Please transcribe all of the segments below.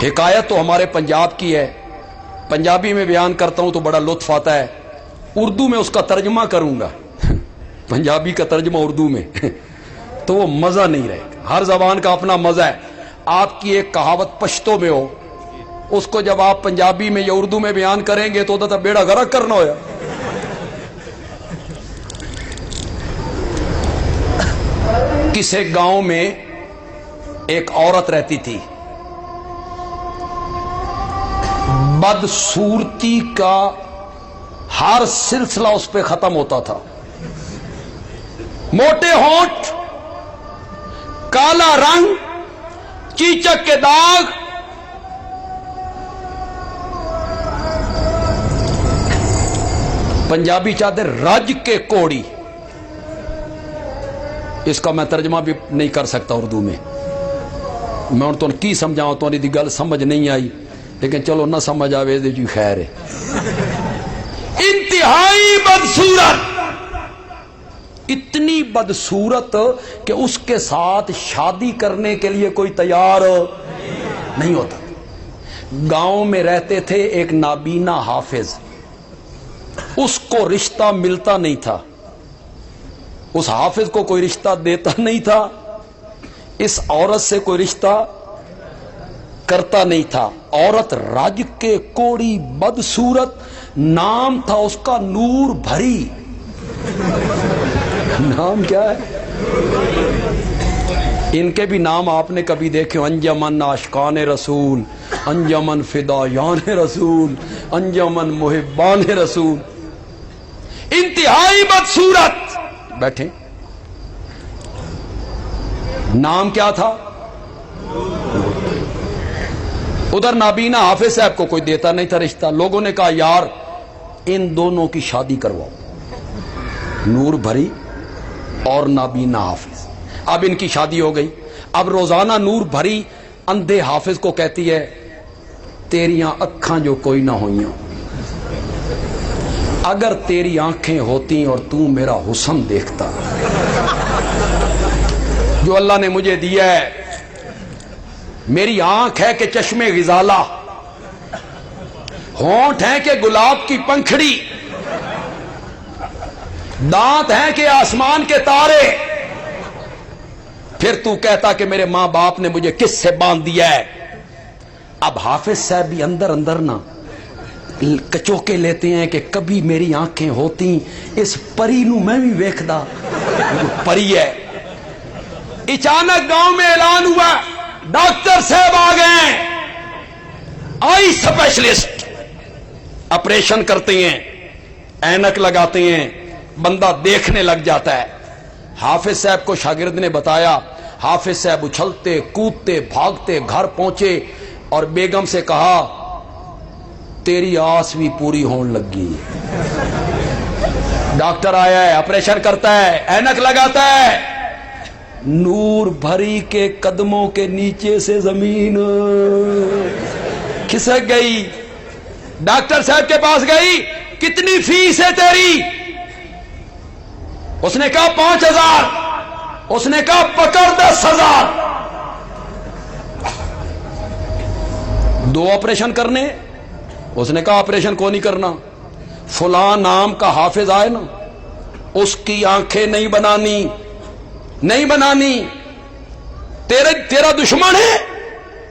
حکایت تو ہمارے پنجاب کی ہے، پنجابی میں بیان کرتا ہوں تو بڑا لطف آتا ہے، اردو میں اس کا ترجمہ کروں گا، پنجابی کا ترجمہ اردو میں تو وہ مزہ نہیں رہے گا۔ ہر زبان کا اپنا مزہ ہے۔ آپ کی ایک کہاوت پشتو میں ہو، اس کو جب آپ پنجابی میں یا اردو میں بیان کریں گے تو تب بیڑا غرق کرنا ہویا۔ کسی گاؤں میں ایک عورت رہتی تھی، بدصورتی کا ہر سلسلہ اس پہ ختم ہوتا تھا، موٹے ہونٹ، کالا رنگ، چیچک کے داغ، پنجابی چاہتے رج کے کوڑی، اس کا میں ترجمہ بھی نہیں کر سکتا اردو میں تو کی سمجھاؤں تو دی گل سمجھ نہیں آئی، لیکن چلو نہ سمجھ آوے دے جی خیر ہے۔ انتہائی بدصورت، اتنی بدصورت کہ اس کے ساتھ شادی کرنے کے لیے کوئی تیار نہیں ہوتا۔ گاؤں میں رہتے تھے ایک نابینا حافظ، اس کو رشتہ ملتا نہیں تھا، اس حافظ کو کوئی رشتہ دیتا نہیں تھا، اس عورت سے کوئی رشتہ کرتا نہیں تھا۔ عورت رج کے کوڑی، بدصورت، نام تھا اس کا نور بھری۔ نام کیا ہے؟ ان کے بھی نام آپ نے کبھی دیکھے؟ انجمن عاشقان رسول، انجمن فدایان رسول، انجمن محبان رسول۔ انتہائی بدصورت، بیٹھیں۔ نام کیا تھا؟ ادھر نابینا حافظ صاحب کو کوئی دیتا نہیں تھا رشتہ۔ لوگوں نے کہا یار ان دونوں کی شادی کرواؤ، نور بھری اور نابینا حافظ۔ اب ان کی شادی ہو گئی۔ اب روزانہ نور بھری اندھے حافظ کو کہتی ہے تیریاں اکھاں جو کوئی نہ ہوئیاں، اگر تیری آنکھیں ہوتی اور تو میرا حسن دیکھتا، جو اللہ نے مجھے دیا ہے، میری آنکھ ہے کہ چشمے غزالہ، ہونٹ ہے کہ گلاب کی پنکھڑی، دانت ہیں کہ آسمان کے تارے، پھر تو کہتا کہ میرے ماں باپ نے مجھے کس سے باندھ دیا ہے۔ اب حافظ صاحب بھی اندر اندر نا کچوکے لیتے ہیں کہ کبھی میری آنکھیں ہوتی اس پری نو میں بھی ویکھدا، پری ہے۔ اچانک گاؤں میں اعلان ہوا، ڈاکٹر صاحب آ گئے، آئی اسپیشلسٹ، آپریشن کرتے ہیں، اینک لگاتے ہیں، بندہ دیکھنے لگ جاتا ہے۔ حافظ صاحب کو شاگرد نے بتایا، حافظ صاحب اچھلتے کودتے بھاگتے گھر پہنچے اور بیگم سے کہا تیری آس بھی پوری ہون لگی۔ ڈاکٹر آیا ہے، آپریشن کرتا ہے، اینک لگاتا ہے، نور بھری کے قدموں کے نیچے سے زمین کھسک گئی۔ ڈاکٹر صاحب کے پاس گئی، کتنی فیس ہے تیری؟ اس نے کہا 5000۔ اس نے کہا پکڑ 10,000۔ 2 آپریشن کرنے؟ اس نے کہا آپریشن کو نہیں کرنا، فلاں نام کا حافظ آئے نا، اس کی آنکھیں نہیں بنانی، نہیں بنانی، تیرا دشمن ہے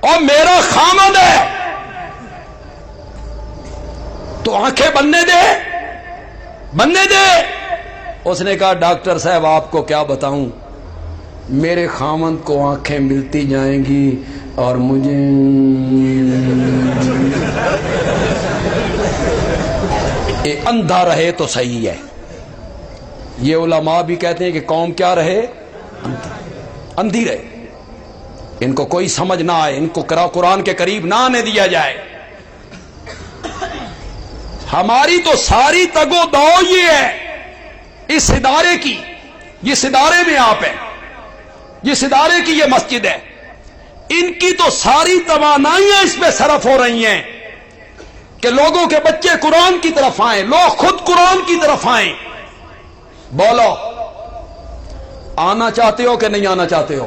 اور میرا خامد ہے، تو آنکھیں بننے دے، بننے دے۔ اس نے کہا ڈاکٹر صاحب آپ کو کیا بتاؤں، میرے خامد کو آنکھیں ملتی جائیں گی اور مجھے اندھا رہے تو صحیح ہے۔ یہ علماء بھی کہتے ہیں کہ قوم کیا رہے؟ اندھی رہے، ان کو کوئی سمجھ نہ آئے، ان کو قرآن کے قریب نہ آنے دیا جائے۔ ہماری تو ساری تگو دو یہ ہے اس ادارے کی، جس ادارے میں آپ ہیں، جس ادارے کی یہ مسجد ہے، ان کی تو ساری توانائیاں اس پہ صرف ہو رہی ہیں کہ لوگوں کے بچے قرآن کی طرف آئیں، لوگ خود قرآن کی طرف آئیں۔ بولو آنا چاہتے ہو کہ نہیں آنا چاہتے ہو؟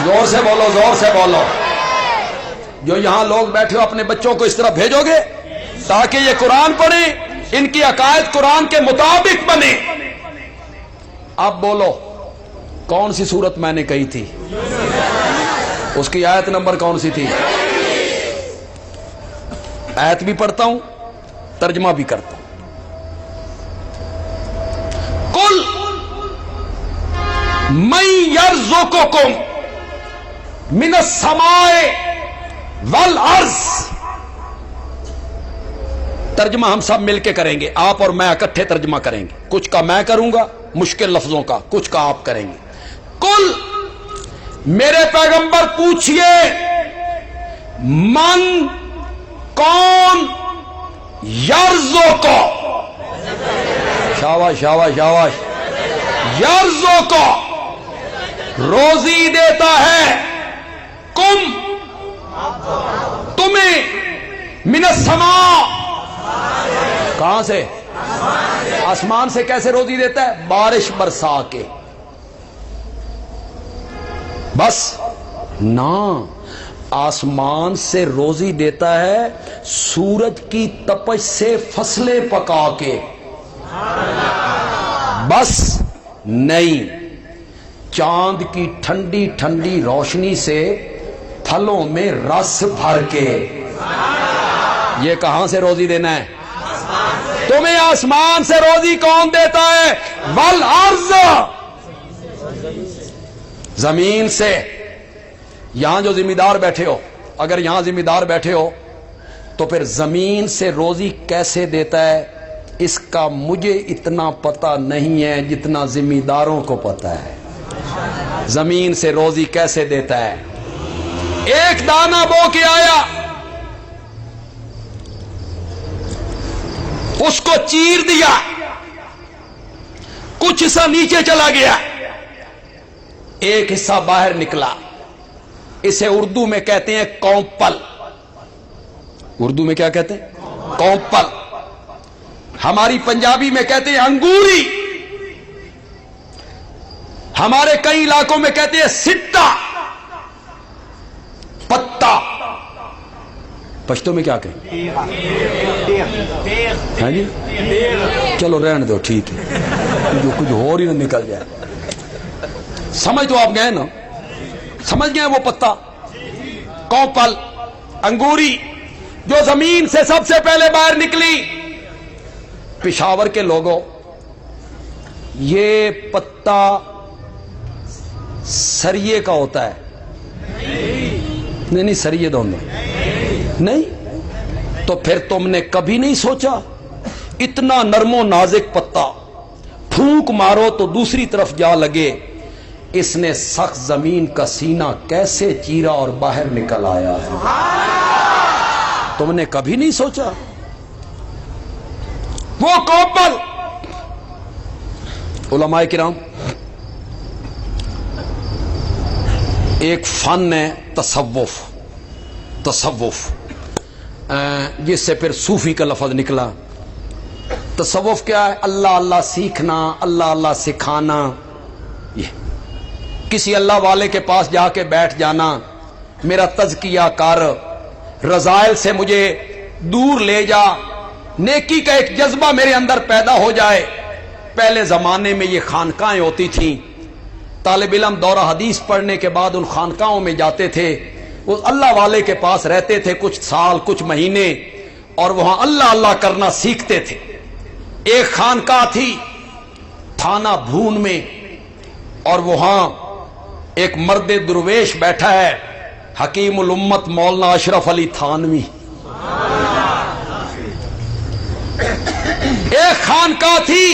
زور سے بولو، زور سے بولو۔ جو یہاں لوگ بیٹھے ہو اپنے بچوں کو اس طرح بھیجو گے تاکہ یہ قرآن پڑھیں، ان کی عقائد قرآن کے مطابق بنے؟ اب بولو کون سی صورت میں نے کہی تھی؟ اس کی آیت نمبر کون سی تھی؟ آیت بھی پڑھتا ہوں، ترجمہ بھی کرتا ہوں۔ قل من یرزقکم من السماء والارض، ترجمہ ہم سب مل کے کریں گے، آپ اور میں اکٹھے ترجمہ کریں گے، کچھ کا میں کروں گا مشکل لفظوں کا، کچھ کا آپ کریں گے۔ قل، میرے پیغمبر پوچھئے، من، کون، یرزقک، شاباش شاباش شاباش، یرزقک، روزی دیتا ہے، کم، تمہیں، من السماء، کہاں سے؟ آسمان سے۔ کیسے روزی دیتا ہے؟ بارش برسا کے۔ بس نہ، آسمان سے روزی دیتا ہے سورج کی تپش سے فصلیں پکا کے۔ بس نہیں، چاند کی ٹھنڈی ٹھنڈی روشنی سے پھلوں میں رس بھر کے۔ یہ کہاں سے روزی دینا ہے؟ تمہیں آسمان سے روزی کون دیتا ہے؟ والارض، زمین سے۔ یہاں جو ذمہ دار بیٹھے ہو، اگر یہاں ذمہ دار بیٹھے ہو تو پھر زمین سے روزی کیسے دیتا ہے اس کا مجھے اتنا پتہ نہیں ہے جتنا ذمہ داروں کو پتہ ہے۔ زمین سے روزی کیسے دیتا ہے؟ ایک دانہ بو کے آیا، اس کو چیر دیا، کچھ حصہ نیچے چلا گیا، ایک حصہ باہر نکلا۔ اسے اردو میں کہتے ہیں کونپل۔ اردو میں کیا کہتے ہیں؟ کونپل۔ ہماری پنجابی میں کہتے ہیں انگوری، ہمارے کئی علاقوں میں کہتے ہیں سٹا، پتا۔ پشتو میں کیا کہیں؟ ہاں جی، چلو رہنے دو، ٹھیک ہے، جو کچھ اور ہی نہ نکل جائے۔ سمجھ تو آپ گئے نا؟ سمجھ گئے وہ پتا، کونپل، انگوری، جو زمین سے سب سے پہلے باہر نکلی۔ پشاور کے لوگوں، یہ پتا سریے کا ہوتا ہے؟ نہیں، سریے دونوں نہیں۔ تو پھر تم نے کبھی نہیں سوچا اتنا نرم و نازک پتا پھونک مارو تو دوسری طرف جا لگے، اس نے سخت زمین کا سینہ کیسے چیرا اور باہر نکل آیا ہے؟ تم نے کبھی نہیں سوچا؟ وہ کونپل۔ علماء کرام، ایک فن ہے تصوف، جس سے پھر صوفی کا لفظ نکلا۔ تصوف کیا ہے؟ اللہ اللہ سیکھنا، اللہ اللہ سکھانا۔ یہ کسی اللہ والے کے پاس جا کے بیٹھ جانا، میرا تزکیہ کر، رذائل سے مجھے دور لے جا، نیکی کا ایک جذبہ میرے اندر پیدا ہو جائے۔ پہلے زمانے میں یہ خانقاہیں ہوتی تھیں، طالب علم دورہ حدیث پڑھنے کے بعد ان خانقاہوں میں جاتے تھے، وہ اللہ والے کے پاس رہتے تھے کچھ سال کچھ مہینے، اور وہاں اللہ اللہ کرنا سیکھتے تھے۔ ایک خانقاہ تھی تھانہ بھون میں، اور وہاں ایک مرد درویش بیٹھا ہے، حکیم الامت مولانا اشرف علی تھانوی۔ ایک خانقاہ تھی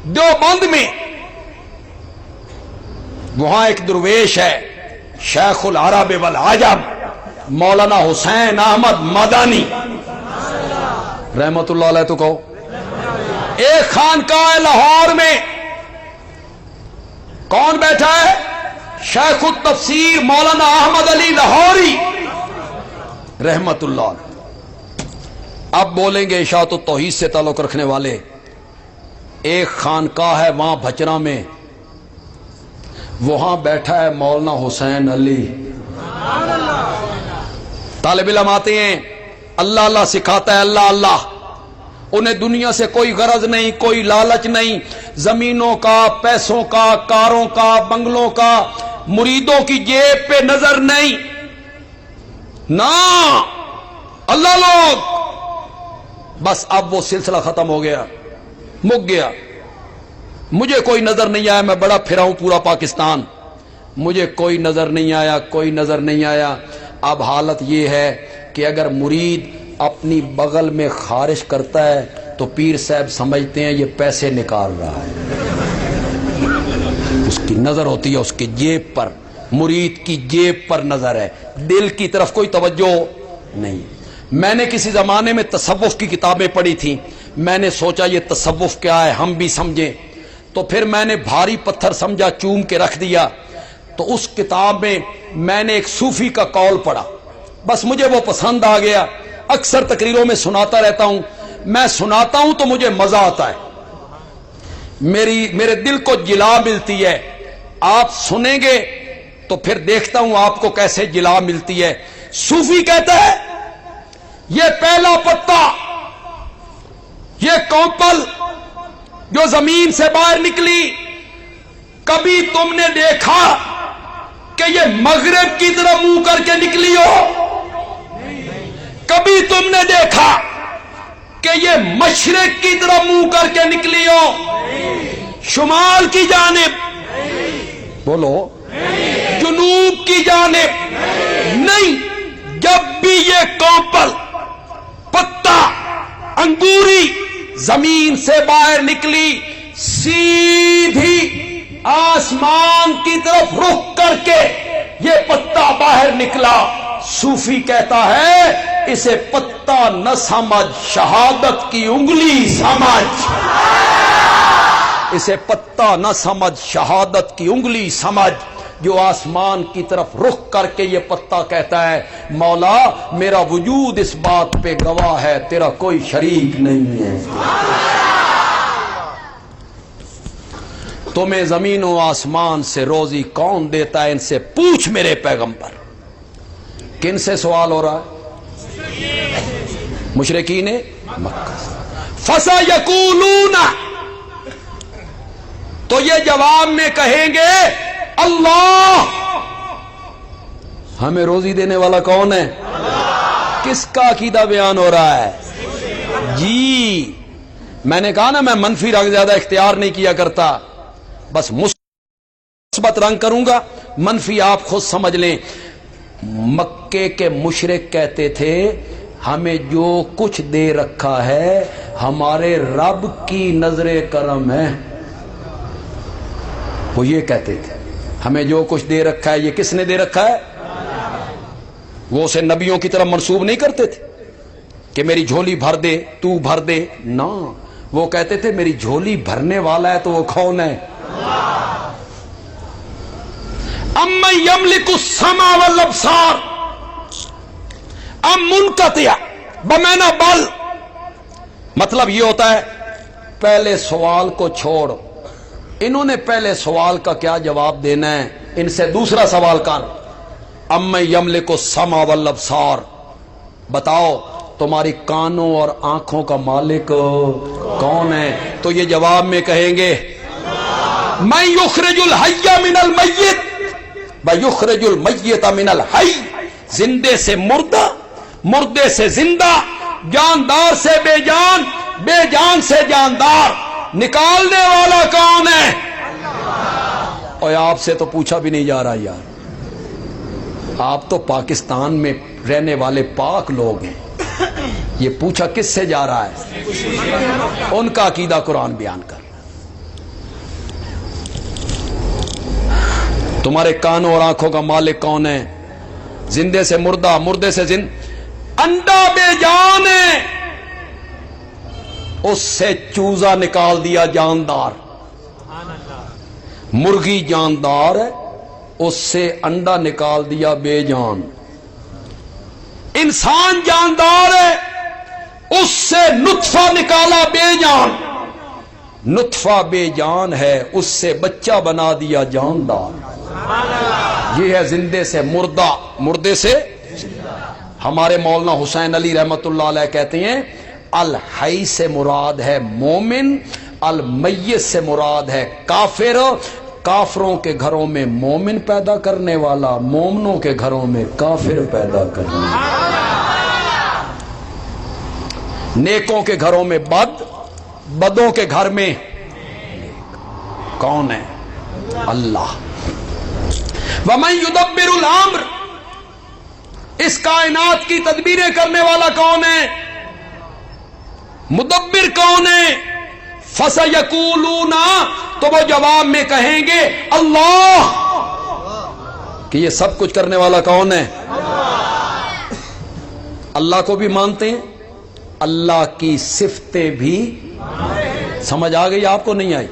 دیوبند میں، وہاں ایک درویش ہے، شیخ العرب والعجم مولانا حسین احمد مدنی رحمت اللہ علیہ تو کہو۔ ایک خانقاہ لاہور میں کون بیٹھا ہے؟ شیخ التفسیر مولانا احمد علی لاہوری رحمت اللہ علیہ۔ اب بولیں گے اشاعت التوحید سے تعلق رکھنے والے، ایک خانقاہ ہے وہاں بھچرا میں، وہاں بیٹھا ہے مولانا حسین علی۔ طالب علم آتے ہیں، اللہ اللہ سکھاتا ہے، اللہ اللہ، انہیں دنیا سے کوئی غرض نہیں، کوئی لالچ نہیں، زمینوں کا، پیسوں کا، کاروں کا، بنگلوں کا، مریدوں کی جیب پہ نظر نہیں، نہ اللہ لوگ، بس اب وہ سلسلہ ختم ہو گیا، مک گیا۔ مجھے کوئی نظر نہیں آیا، میں بڑا پھرا ہوں پورا پاکستان، مجھے کوئی نظر نہیں آیا، کوئی نظر نہیں آیا۔ اب حالت یہ ہے کہ اگر مرید اپنی بغل میں خارش کرتا ہے تو پیر صاحب سمجھتے ہیں یہ پیسے نکال رہا ہے، اس کی نظر ہوتی ہے اس کی جیب پر، مرید کی جیب پر نظر ہے، دل کی طرف کوئی توجہ نہیں۔ میں نے کسی زمانے میں تصوف کی کتابیں پڑھی تھیں، میں نے سوچا یہ تصوف کیا ہے ہم بھی سمجھیں، تو پھر میں نے بھاری پتھر سمجھا، چوم کے رکھ دیا۔ تو اس کتاب میں نے ایک صوفی کا قول پڑھا، بس مجھے وہ پسند آ گیا، اکثر تقریروں میں سناتا رہتا ہوں، میں سناتا ہوں تو مجھے مزہ آتا ہے، میرے دل کو جلا ملتی ہے، آپ سنیں گے تو پھر دیکھتا ہوں آپ کو کیسے جلا ملتی ہے۔ صوفی کہتا ہے یہ پہلا پتا، یہ کونپل جو زمین سے باہر نکلی، کبھی تم نے دیکھا کہ یہ مغرب کی طرف منہ کر کے نکلی ہو؟ کبھی تم نے دیکھا کہ یہ مشرق کی طرف منہ کر کے نکلی ہو؟ شمال کی جانب بولو، جنوب کی جانب نہیں۔ جب بھی یہ کونپل، پتا، انگوری زمین سے باہر نکلی، سیدھی آسمان کی طرف رخ کر کے یہ پتا باہر نکلا۔ صوفی کہتا ہے اسے پتا نہ سمجھ، شہادت کی انگلی سمجھ، اسے پتا نہ سمجھ، شہادت کی انگلی سمجھ۔ جو آسمان کی طرف رخ کر کے یہ پتا کہتا ہے مولا میرا وجود اس بات پہ گواہ ہے تیرا کوئی شریک نہیں ہے۔ تمہیں زمین و آسمان سے روزی کون دیتا ہے؟ ان سے پوچھ میرے پیغمبر۔ کن سے سوال ہو رہا ہے؟ مشرکین مکہ۔ فَسَيَقُولُونَ، تو یہ جواب میں کہیں گے اللہ، ہمیں روزی دینے والا کون ہے؟ کس کا عقیدہ بیان ہو رہا ہے؟ جی میں نے کہا نا میں منفی رنگ زیادہ اختیار نہیں کیا کرتا، بس مثبت رنگ کروں گا، منفی آپ خود سمجھ لیں۔ مکے کے مشرک کہتے تھے ہمیں جو کچھ دے رکھا ہے ہمارے رب کی نظر کرم ہے، وہ یہ کہتے تھے ہمیں جو کچھ دے رکھا ہے یہ کس نے دے رکھا ہے؟ وہ اسے نبیوں کی طرف منسوب نہیں کرتے تھے کہ میری جھولی بھر دے تو بھر دے، نہ، وہ کہتے تھے میری جھولی بھرنے والا ہے تو وہ کون ہے؟ امن یملک السماء والابصار ام منقطع بمعنی بل، مطلب یہ ہوتا ہے پہلے سوال کو چھوڑ، انہوں نے پہلے سوال کا کیا جواب دینا ہے، ان سے دوسرا سوال کر، امن یملک السماء والابصار، بتاؤ تمہاری کانوں اور آنکھوں کا مالک کون ہے؟ تو یہ جواب میں کہیں گے من یخرج الحی من المیت ویخرج المیت من الحی، زندے سے مردہ، مردے سے زندہ، جاندار سے بے جان، بے جان سے جاندار، نکالنے والا کون ہے؟ اور آپ سے تو پوچھا بھی نہیں جا رہا یار، آپ تو پاکستان میں رہنے والے پاک لوگ ہیں، یہ پوچھا کس سے جا رہا ہے؟ ان کا عقیدہ قرآن بیان کر، تمہارے کانوں اور آنکھوں کا مالک کون ہے؟ زندے سے مردہ، مردے سے زندہ، انڈا بے جان ہے، اس سے چوزا نکال دیا جاندار، مرغی جاندار ہے اس سے انڈا نکال دیا بے جان، انسان جاندار ہے اس سے نطفہ نکالا بے جان، نطفہ بے جان ہے اس سے بچہ بنا دیا جاندار، یہ ہے زندے سے مردہ، مردے سے ہمارے مولانا حسین علی رحمت اللہ علیہ کہتے ہیں الحی سے مراد ہے مومن، المیت سے مراد ہے کافر۔ کافروں کے گھروں میں مومن پیدا کرنے والا، مومنوں کے گھروں میں کافر پیدا کرنے والا، نیکوں کے گھروں میں بد، بدوں کے گھر میں کون ہے؟ اللہ۔ وَمَن يُدَبِّرُ الْأَمْرَ، اس کائنات کی تدبیریں کرنے والا کون ہے؟ مدبر کون ہے؟ فَسَيَقُولُونَ، تو وہ جواب میں کہیں گے اللہ، کہ یہ سب کچھ کرنے والا کون ہے؟ اللہ کو بھی مانتے ہیں، اللہ کی صفتیں بھی سمجھ آ گئی آپ کو؟ نہیں آئی؟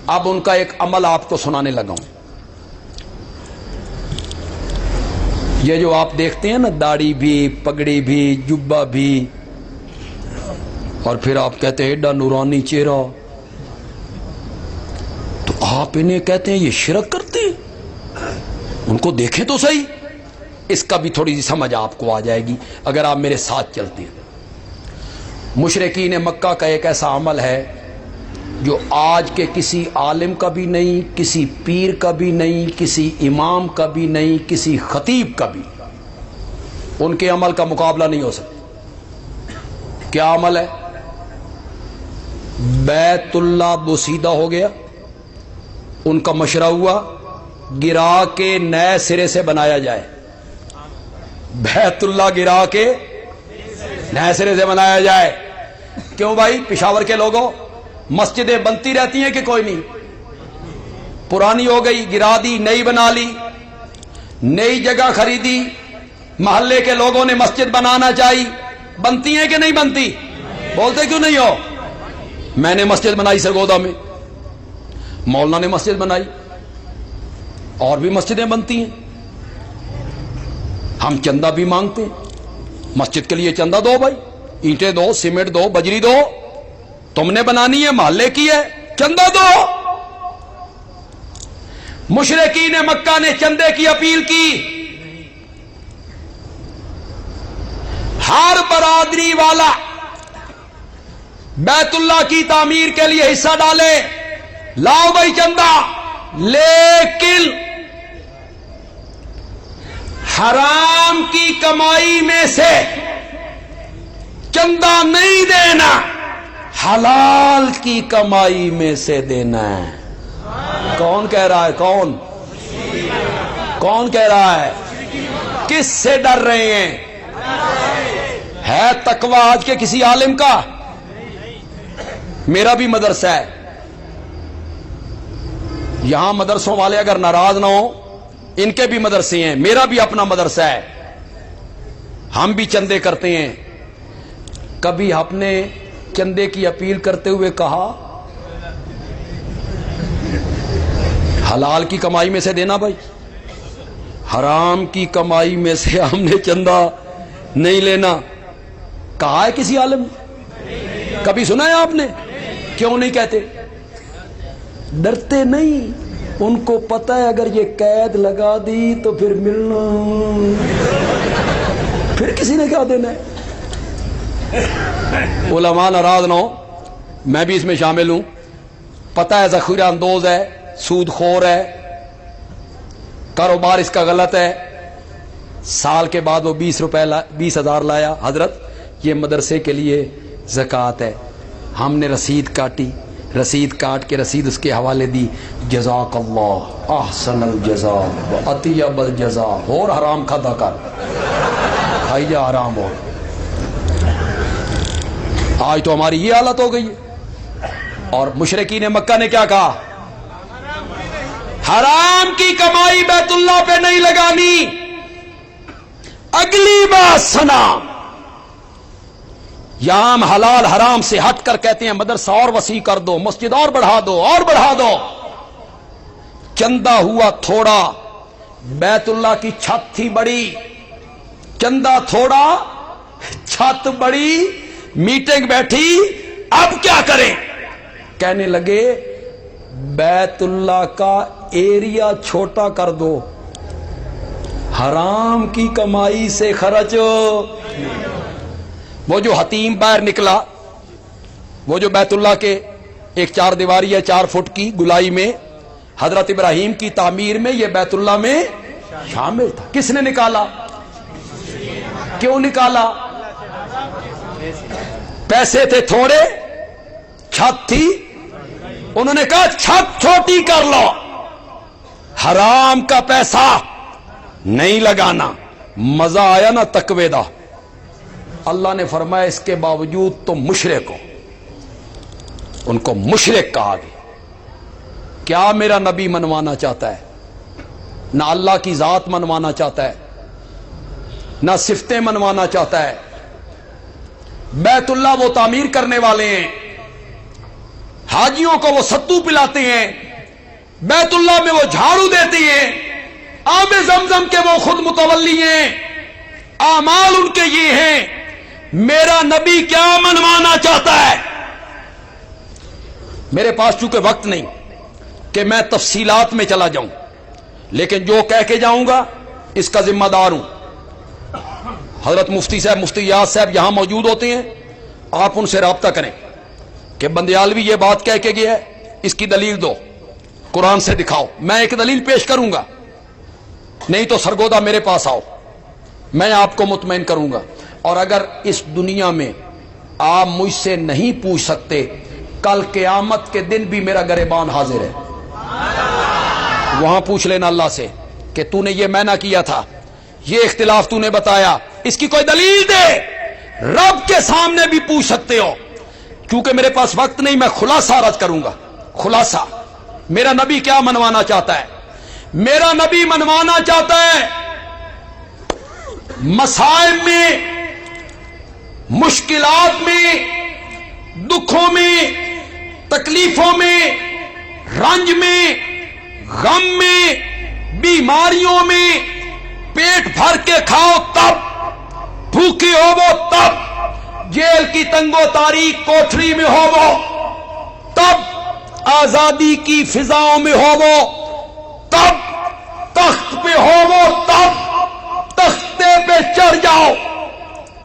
اب ان کا ایک عمل آپ کو سنانے لگا ہوں۔ یہ جو آپ دیکھتے ہیں نا، داڑھی بھی، پگڑی بھی، جبہ بھی، اور پھر آپ کہتے ہیں ایڈا نورانی چہرہ، تو آپ انہیں کہتے ہیں یہ شرک کرتے ہیں؟ ان کو دیکھیں تو صحیح۔ اس کا بھی تھوڑی سی سمجھ آپ کو آ جائے گی اگر آپ میرے ساتھ چلتے ہیں۔ مشرکین مکہ کا ایک ایسا عمل ہے جو آج کے کسی عالم کا بھی نہیں، کسی پیر کا بھی نہیں، کسی امام کا بھی نہیں، کسی خطیب کا بھی، ان کے عمل کا مقابلہ نہیں ہو سکتا۔ کیا عمل ہے؟ بیت اللہ بوسیدہ ہو گیا، ان کا مشورہ ہوا گرا کے نئے سرے سے بنایا جائے۔ بیت اللہ گرا کے نئے سرے سے بنایا جائے۔ کیوں بھائی؟ پشاور کے لوگوں، مسجدیں بنتی رہتی ہیں کہ کوئی نہیں؟ پرانی ہو گئی گرا دی، نئی بنا لی، نئی جگہ خریدی، محلے کے لوگوں نے مسجد بنانا چاہی، بنتی ہیں کہ نہیں بنتی؟ بولتے کیوں نہیں ہو؟ میں نے مسجد بنائی سرگودا میں، مولانا نے مسجد بنائی، اور بھی مسجدیں بنتی ہیں۔ ہم چندہ بھی مانگتے ہیں، مسجد کے لیے چندہ دو بھائی، اینٹیں دو، سیمنٹ دو، بجری دو، تم نے بنانی ہے، محلے کی ہے، چندہ دو۔ مشرکین مکہ نے چندے کی اپیل کی، ہر برادری والا بیت اللہ کی تعمیر کے لیے حصہ ڈالے، لاؤ بھائی چندہ، لیکن حرام کی کمائی میں سے چندہ نہیں دینا، حلال کی کمائی میں سے دینا ہے۔ کون کہہ رہا ہے؟ کون کہہ رہا ہے؟ کس سے ڈر رہے ہیں؟ ہے تقوی آج کے کسی عالم کا؟ میرا بھی مدرسہ ہے، یہاں مدرسوں والے اگر ناراض نہ ہوں، ان کے بھی مدرسے ہیں، میرا بھی اپنا مدرسہ ہے، ہم بھی چندے کرتے ہیں۔ کبھی آپ نے چندے کی اپیل کرتے ہوئے کہا حلال کی کمائی میں سے دینا بھائی، حرام کی کمائی میں سے ہم نے چندہ نہیں لینا؟ کہا ہے کسی عالم نے؟ کبھی سنا ہے آپ نے؟ کیوں نہیں کہتے؟ ڈرتے نہیں، ان کو پتہ ہے اگر یہ قید لگا دی تو پھر ملنا، پھر کسی نے کیا دینا ہے۔ علماء ناراض نہ ہو، میں بھی اس میں شامل ہوں، پتہ ہے ذخیرہ اندوز ہے، سود خور ہے، کاروبار اس کا غلط ہے، سال کے بعد وہ 20,000 لایا، حضرت یہ مدرسے کے لیے زکوٰۃ ہے، ہم نے رسید کاٹی، رسید کاٹ کے رسید اس کے حوالے دی، جزاک اللہ احسن الجزاء و اطیب الجزاء، اور حرام کھادا کر، کھائی جا حرام ہو۔ آج تو ہماری یہ حالت ہو گئی ہے۔ اور مشرکین مکہ نے کیا کہا؟ حرام کی کمائی بیت اللہ پہ نہیں لگانی، اگلی بات سنا، یہاں ہم حلال حرام سے ہٹ کر کہتے ہیں مدرسہ اور وسیع کر دو، مسجد اور بڑھا دو، اور بڑھا دو۔ چندہ ہوا تھوڑا، بیت اللہ کی چھت تھی بڑی، چندہ تھوڑا، چھت بڑی، میٹنگ بیٹھی، اب کیا کریں؟ کہنے لگے بیت اللہ کا ایریا چھوٹا کر دو، حرام کی کمائی سے خرچ ہو۔ وہ جو حتیم باہر نکلا، وہ جو بیت اللہ کے ایک 4 دیواری ہے 4 فٹ کی گلائی میں، حضرت ابراہیم کی تعمیر میں یہ بیت اللہ میں شامل تھا۔ کس نے نکالا؟ کیوں نکالا؟ پیسے تھے تھوڑے، چھت تھی، انہوں نے کہا چھت چھوٹی کر لو، حرام کا پیسہ نہیں لگانا۔ مزہ آیا نا تقوی دا؟ اللہ نے فرمایا اس کے باوجود تم مشرک ہو، ان کو مشرک کہا گیا۔ کیا میرا نبی منوانا چاہتا ہے؟ نہ اللہ کی ذات منوانا چاہتا ہے، نہ صفتیں منوانا چاہتا ہے۔ بیت اللہ وہ تعمیر کرنے والے ہیں، حاجیوں کو وہ ستو پلاتے ہیں، بیت اللہ میں وہ جھاڑو دیتے ہیں، آب زمزم کے وہ خود متولی ہیں، اعمال ان کے یہ ہیں۔ میرا نبی کیا منوانا چاہتا ہے؟ میرے پاس چونکہ وقت نہیں کہ میں تفصیلات میں چلا جاؤں، لیکن جو کہہ کے جاؤں گا اس کا ذمہ دار ہوں۔ حضرت مفتی صاحب، مفتی یاد صاحب یہاں موجود ہوتے ہیں، آپ ان سے رابطہ کریں کہ بندیالوی یہ بات کہہ کے گیا ہے، اس کی دلیل دو، قرآن سے دکھاؤ۔ میں ایک دلیل پیش کروں گا، نہیں تو سرگودا میرے پاس آؤ، میں آپ کو مطمئن کروں گا۔ اور اگر اس دنیا میں آپ مجھ سے نہیں پوچھ سکتے، کل قیامت کے دن بھی میرا گریبان حاضر ہے، وہاں پوچھ لینا اللہ سے کہ تو نے یہ میں نہ کیا تھا، یہ اختلاف تو نے بتایا، اس کی کوئی دلیل دے۔ رب کے سامنے بھی پوچھ سکتے ہو۔ کیونکہ میرے پاس وقت نہیں، میں خلاصہ عرض کروں گا۔ خلاصہ میرا نبی کیا منوانا چاہتا ہے؟ میرا نبی منوانا چاہتا ہے مصائب میں، مشکلات میں، دکھوں میں، تکلیفوں میں، رنج میں، غم میں، بیماریوں میں، پیٹ بھر کے کھاؤ تب، بھوکے ہو وہ تب، جیل کی تنگ و تاریک کوٹری میں ہو وہ تب، آزادی کی فضاؤں میں ہو وہ تب، تخت پہ ہو وہ تب، تختے پہ چڑھ جاؤ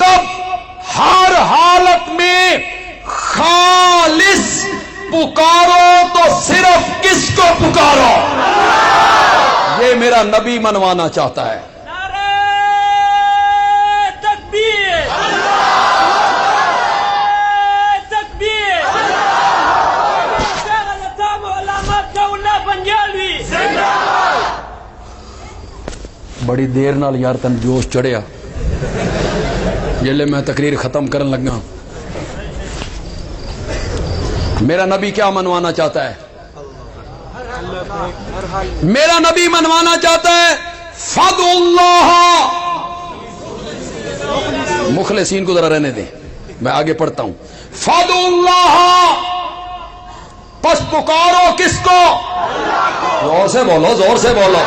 تب، ہر حالت میں خالص پکارو تو صرف کس کو پکارو؟ یہ میرا نبی منوانا چاہتا ہے۔ نعرہ تکبیر، تکبیر، شیخ الاسلام علامہ ضیاءاللہ بنجالوی۔ بڑی دیر نال یار تن جوش چڑھیا، جلے میں تقریر ختم کرن لگا۔ میرا نبی کیا منوانا چاہتا ہے؟ میرا نبی منوانا چاہتا ہے فدعوا اللہ، مخلصین کو ذرا رہنے دیں، میں آگے پڑھتا ہوں۔ فدعوا اللہ، پس پکارو کس کو؟ زور سے بولو، زور سے بولو۔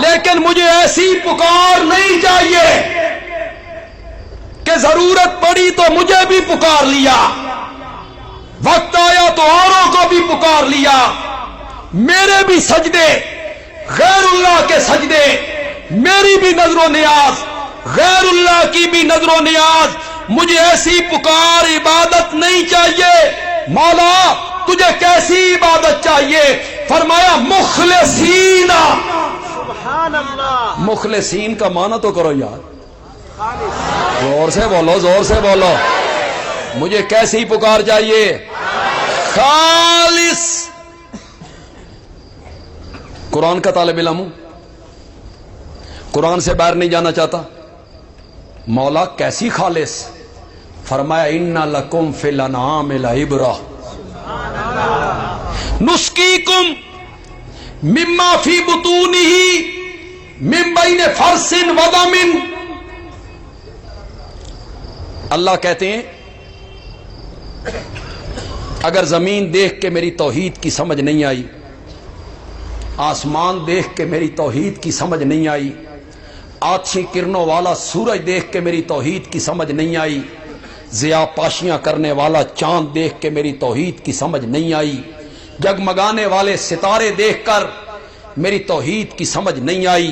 لیکن مجھے ایسی پکار نہیں چاہیے کہ ضرورت پڑی تو مجھے بھی پکار لیا، وقت آیا تو اوروں کو بھی پکار لیا۔ میرے بھی سجدے غیر اللہ کے سجدے، میری بھی نظر و نیاز غیر اللہ کی بھی نظر و نیاز۔ مجھے ایسی پکار عبادت نہیں چاہیے۔ مولا تجھے کیسی عبادت چاہیے؟ فرمایا مخلصین۔ سبحان اللہ۔ مخلصین کا معنی تو کرو یار، زور سے بولو، زور سے بولو۔ مجھے کیسی پکار چاہیے؟ خالص۔ قرآن کا طالب علم ہوں، قرآن سے باہر نہیں جانا چاہتا۔ مولا کیسی خالص؟ فرمایا ان لکم فی الانعام لعبرہ نسقیکم مما فی بطونہ من بین فرث ودم۔ اللہ کہتے ہیں اگر زمین دیکھ کے میری توحید کی سمجھ نہیں آئی، آسمان دیکھ کے میری توحید کی سمجھ نہیں آئی، آتشی کرنوں والا سورج دیکھ کے میری توحید کی سمجھ نہیں آئی، ضیاء پاشیاں کرنے والا چاند دیکھ کے میری توحید کی سمجھ نہیں آئی، جگمگانے والے ستارے دیکھ کر میری توحید کی سمجھ نہیں آئی،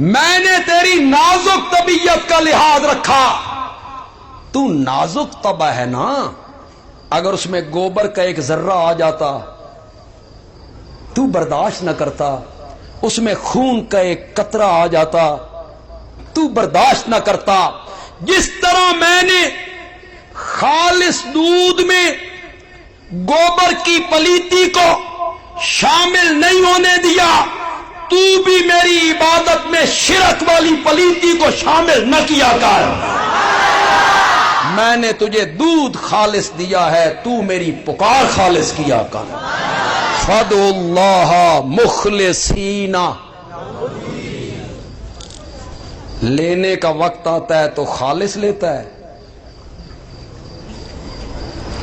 میں نے تیری نازک طبیعت کا لحاظ رکھا. تو نازک طبع ہے نا, اگر اس میں گوبر کا ایک ذرہ آ جاتا تو برداشت نہ کرتا, اس میں خون کا ایک قطرہ آ جاتا تو برداشت نہ کرتا. جس طرح میں نے خالص دودھ میں گوبر کی پلیتی کو شامل نہیں ہونے دیا, تو بھی میری عبادت میں شرک والی پلیتی کو شامل نہ کیا کر. میں نے تجھے دودھ خالص دیا ہے, تو میری پکار خالص کیا کر. فادعوا اللہ مخلصین. لینے کا وقت آتا ہے تو خالص لیتا ہے,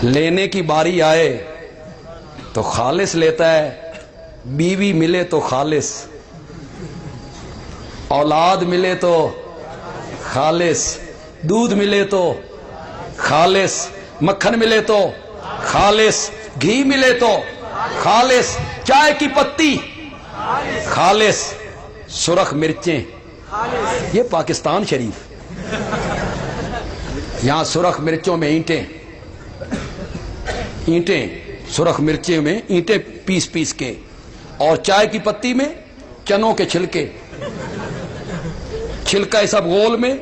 لینے کی باری آئے تو خالص لیتا ہے. بیوی ملے تو خالص, اولاد ملے تو خالص, دودھ ملے تو خالص, مکھن ملے تو خالص, گھی ملے تو خالص, چائے کی پتی خالص, سرخ مرچیں. یہ پاکستان شریف, یہاں سرخ مرچوں میں اینٹیں سرخ مرچیں میں اینٹیں پیس پیس کے, اور چائے کی پتی میں چنوں کے چھلکے, چھلکا سب گول میں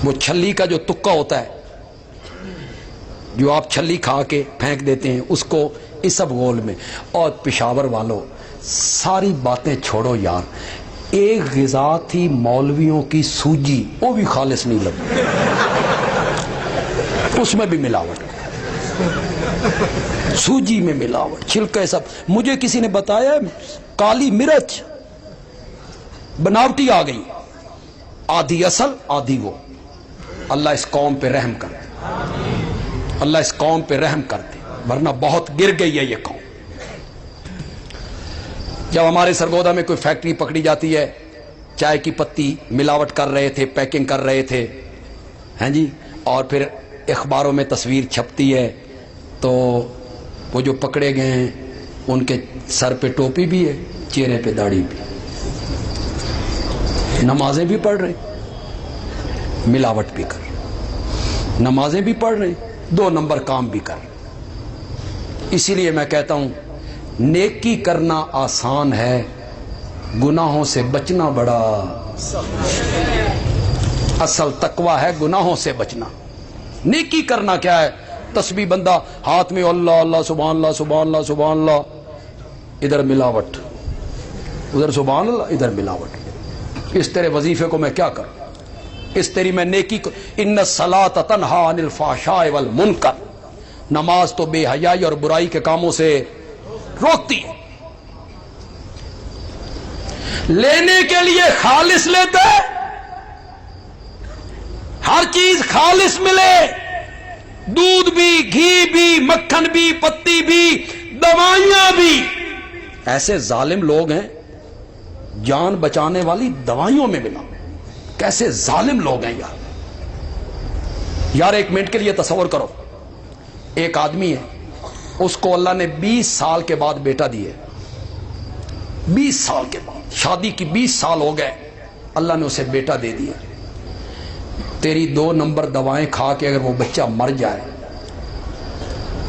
وہ چھلی کا جو تکا ہوتا ہے جو آپ چھلی کھا کے پھینک دیتے ہیں اس کو اس سب گول میں. اور پشاور والوں ساری باتیں چھوڑو یار, ایک غذا تھی مولویوں کی سوجی, وہ بھی خالص نہیں لگتی, اس میں بھی ملاوٹ, سوجی میں ملاوٹ, چھلکے سب. مجھے کسی نے بتایا کالی مرچ بناوٹی آ گئی, آدھی اصل آدھی وہ. اللہ اس قوم پہ رحم کر دے, اللہ اس قوم پہ رحم کر دے, ورنہ بہت گر گئی ہے یہ قوم. جب ہمارے سرگودا میں کوئی فیکٹری پکڑی جاتی ہے, چائے کی پتی ملاوٹ کر رہے تھے, پیکنگ کر رہے تھے, ہیں جی, اور پھر اخباروں میں تصویر چھپتی ہے تو وہ جو پکڑے گئے ہیں ان کے سر پہ ٹوپی بھی ہے, چہرے پہ داڑھی بھی, نمازیں بھی پڑھ رہے, ملاوٹ بھی کر, نمازیں بھی پڑھ رہے, 2 نمبر کام بھی کر. اسی لیے میں کہتا ہوں نیکی کرنا آسان ہے, گناہوں سے بچنا بڑا اصل تقوی ہے, گناہوں سے بچنا. نیکی کرنا کیا ہے؟ تسبیح بندہ ہاتھ میں اللہ اللہ سبحان اللہ سبحان اللہ سبحان اللہ, ادھر ملاوٹ, ادھر سبحان اللہ, ادھر ملاوٹ. اس تیرے وظیفے کو میں کیا کروں؟ اس تیری میں نیکی کو, ان الصلاۃ تنہی عن الفحشاء والمنکر, نماز تو بے حیائی اور برائی کے کاموں سے روکتی ہے. لینے کے لیے خالص لیتے, ہر چیز خالص ملے, دودھ بھی, گھی بھی, مکھن بھی, پتی بھی, دوائیاں بھی. ایسے ظالم لوگ ہیں جان بچانے والی دوائیوں میں ملا, کیسے ظالم لوگ ہیں یار. یار ایک منٹ کے لیے تصور کرو, ایک آدمی ہے, اس کو اللہ نے 20 سال کے بعد بیٹا دیے, 20 سال کے بعد, شادی کی 20 سال ہو گئے, اللہ نے اسے بیٹا دے دیا. تیری 2 نمبر دوائیں کھا کے اگر وہ بچہ مر جائے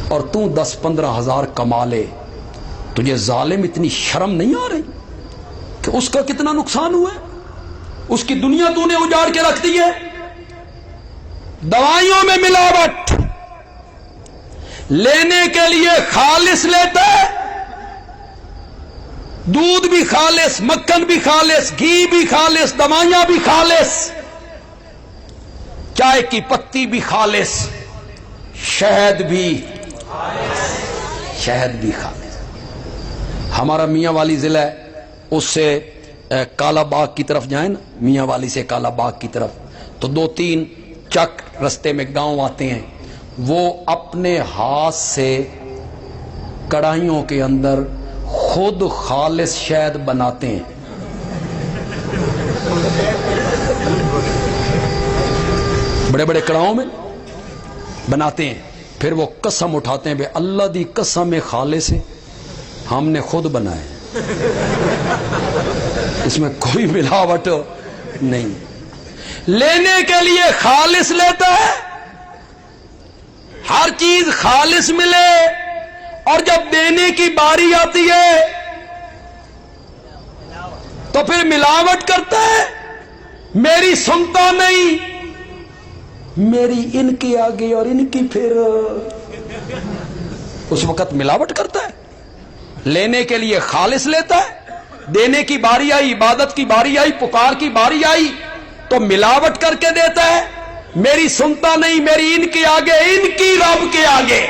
اور تو 10-15 ہزار کما لے, تجھے ظالم اتنی شرم نہیں آ رہی کہ اس کا کتنا نقصان ہوا ہے؟ اس کی دنیا تو نے اجاڑ کے رکھ دی ہے. دوائیوں میں ملاوٹ, لینے کے لیے خالص لیتا ہے, دودھ بھی خالص, مکھن بھی خالص, گھی بھی خالص, دوائیاں بھی خالص, چائے کی پتی بھی خالص, شہد بھی خالص. ہمارا میاں والی ضلع ہے, اس سے کالا باغ کی طرف جائیں نا, میاں والی سے کالا باغ کی طرف, تو 2-3 چک رستے میں گاؤں آتے ہیں, وہ اپنے ہاتھ سے کڑاہیوں کے اندر خود خالص شہد بناتے ہیں. بڑے بڑے کڑاہوں میں بناتے ہیں, پھر وہ قسم اٹھاتے ہیں, بے اللہ دی قسم خالص ہے, ہم نے خود بنائے. اس میں کوئی ملاوٹ نہیں. لینے کے لیے خالص لیتا ہے, ہر چیز خالص ملے, اور جب دینے کی باری آتی ہے تو پھر ملاوٹ کرتا ہے. میری سنتا نہیں, میری ان کے آگے اور ان کی پھر, اس وقت ملاوٹ کرتا ہے. لینے کے لیے خالص لیتا ہے, دینے کی باری آئی, عبادت کی باری آئی, پکار کی باری آئی تو ملاوٹ کر کے دیتا ہے. میری سنتا نہیں, میری ان کے آگے, ان کی رب کے آگے.